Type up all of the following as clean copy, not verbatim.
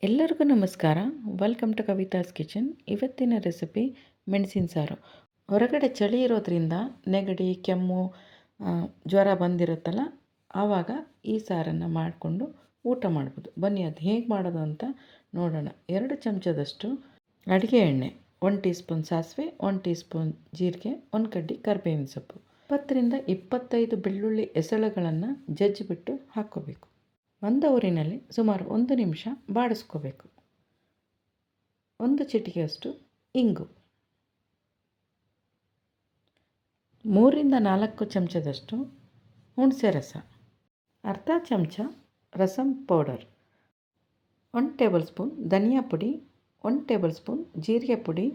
ಎಲ್ಲರಿಗೂ ನಮಸ್ಕಾರ. Welcome to Kavitha's kitchen. ಇವತ್ತಿನ ರೆಸಿಪಿ ಮೆಣಸಿನ ಸಾರು. ಹೊರಗಡೆ ಚಳಿ ಇರೋದ್ರಿಂದ ನೆಗಡಿ, ಕೆಮ್ಮು, ಜ್ವರ ಬಂದಿರುತ್ತಲ್ಲ, ಆವಾಗ ಈ ಸಾರನ್ನು ಮಾಡಿಕೊಂಡು ಊಟ ಮಾಡ್ಬೋದು. ಬನ್ನಿ ಅದು ಹೇಗೆ ಮಾಡೋದು ಅಂತ ನೋಡೋಣ. 2 ಚಮಚದಷ್ಟು ಅಡುಗೆ ಎಣ್ಣೆ, 1 ಟೀ ಸ್ಪೂನ್ ಸಾಸಿವೆ, 1 ಟೀ ಸ್ಪೂನ್ ಜೀರಿಗೆ, 1 ಕಡ್ಡಿ ಕರಿಬೇವಿನ ಸೊಪ್ಪು, 20ರಿಂದ 25 ಬೆಳ್ಳುಳ್ಳಿ ಎಸಳುಗಳನ್ನು ಜಜ್ಜಿಬಿಟ್ಟು ಹಾಕ್ಕೋಬೇಕು. ಒಂದು ಊರಿನಲ್ಲಿ ಸುಮಾರು 1 ನಿಮಿಷ ಬಾಡಿಸ್ಕೋಬೇಕು. 1 ಚಿಟಿಕೆಯಷ್ಟು ಇಂಗು, 3ರಿಂದ 4 ಚಮಚದಷ್ಟು ಹುಣಸೆ ರಸ, ಅರ್ಧ ಚಮಚ ರಸಮ್ ಪೌಡರ್, 1 ಟೇಬಲ್ ಸ್ಪೂನ್ ಧನಿಯಾ ಪುಡಿ, 1 ಟೇಬಲ್ ಸ್ಪೂನ್ ಜೀರಿಗೆ ಪುಡಿ,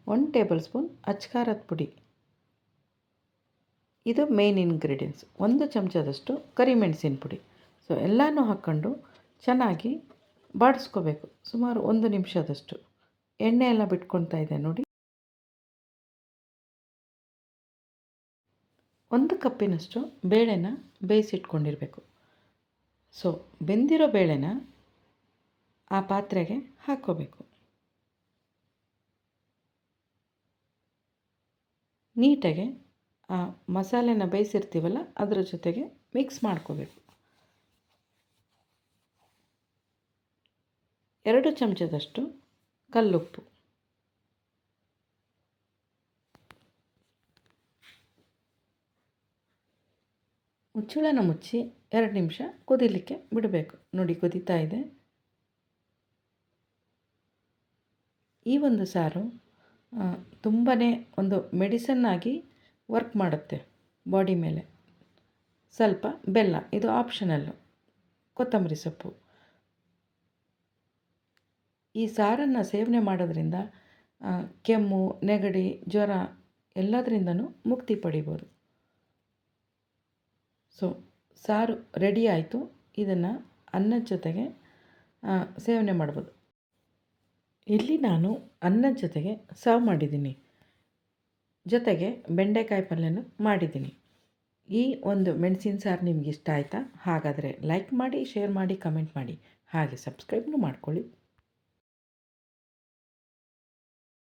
1 ಟೇಬಲ್ ಸ್ಪೂನ್ ಅಚ್ಕಾರದ ಪುಡಿ. ಇದು ಮೇನ್ ಇಂಗ್ರೀಡಿಯೆಂಟ್ಸ್. 1 ಚಮಚದಷ್ಟು ಕರಿಮೆಣಸಿನ ಪುಡಿ. ಸೊ ಎಲ್ಲನೂ ಹಾಕ್ಕೊಂಡು ಚೆನ್ನಾಗಿ ಬಾಡಿಸ್ಕೋಬೇಕು. ಸುಮಾರು 1 ನಿಮಿಷದಷ್ಟು. ಎಣ್ಣೆ ಎಲ್ಲ ಬಿಟ್ಕೊಳ್ತಾ ಇದೆ ನೋಡಿ. 1 ಕಪ್ಪಿನಷ್ಟು ಬೇಳೆನ ಬೇಯಿಸಿಟ್ಕೊಂಡಿರಬೇಕು. ಸೊ ಬೆಂದಿರೋ ಬೇಳೆನ ಆ ಪಾತ್ರೆಗೆ ಹಾಕ್ಕೋಬೇಕು. ನೀಟಾಗಿ ಆ ಮಸಾಲೆನ ಬೇಯಿಸಿರ್ತೀವಲ್ಲ ಅದರ ಜೊತೆಗೆ ಮಿಕ್ಸ್ ಮಾಡ್ಕೋಬೇಕು. 2 ಚಮಚದಷ್ಟು ಕಲ್ಲುಪ್ಪು, ಮುಚ್ಚಳನ ಮುಚ್ಚಿ 2 ನಿಮಿಷ ಕುದಿಲಿಕ್ಕೆ ಬಿಡಬೇಕು. ನೋಡಿ ಕುದೀತಾ ಇದೆ. ಈ ಒಂದು ಸಾರು ತುಂಬಾ ಒಂದು ಮೆಡಿಸನ್ ಆಗಿ ವರ್ಕ್ ಮಾಡುತ್ತೆ ಬಾಡಿ ಮೇಲೆ. ಸ್ವಲ್ಪ ಬೆಲ್ಲ, ಇದು ಆಪ್ಷನಲ್ಲು, ಕೊತ್ತಂಬರಿ ಸೊಪ್ಪು. ಈ ಸಾರನ್ನು ಸೇವನೆ ಮಾಡೋದ್ರಿಂದ ಕೆಮ್ಮು, ನೆಗಡಿ, ಜ್ವರ ಎಲ್ಲದರಿಂದನೂ ಮುಕ್ತಿ ಪಡಿಬೋದು. ಸೊ ಸಾರು ರೆಡಿ ಆಯಿತು. ಇದನ್ನು ಅನ್ನದ ಜೊತೆಗೆ ಸೇವನೆ ಮಾಡ್ಬೋದು. ಇಲ್ಲಿ ನಾನು ಅನ್ನದ ಜೊತೆಗೆ ಸರ್ವ್ ಮಾಡಿದ್ದೀನಿ. ಜೊತೆಗೆ ಬೆಂಡೆಕಾಯಿ ಪಲ್ಯನೂ ಮಾಡಿದ್ದೀನಿ. ಈ ಒಂದು ಮೆಣಸಿನ ಸಾರು ನಿಮ್ಗೆ ಇಷ್ಟ ಆಯಿತಾ? ಹಾಗಾದರೆ ಲೈಕ್ ಮಾಡಿ, ಶೇರ್ ಮಾಡಿ, ಕಮೆಂಟ್ ಮಾಡಿ, ಹಾಗೆ ಸಬ್ಸ್ಕ್ರೈಬ್ನೂ ಮಾಡ್ಕೊಳ್ಳಿ.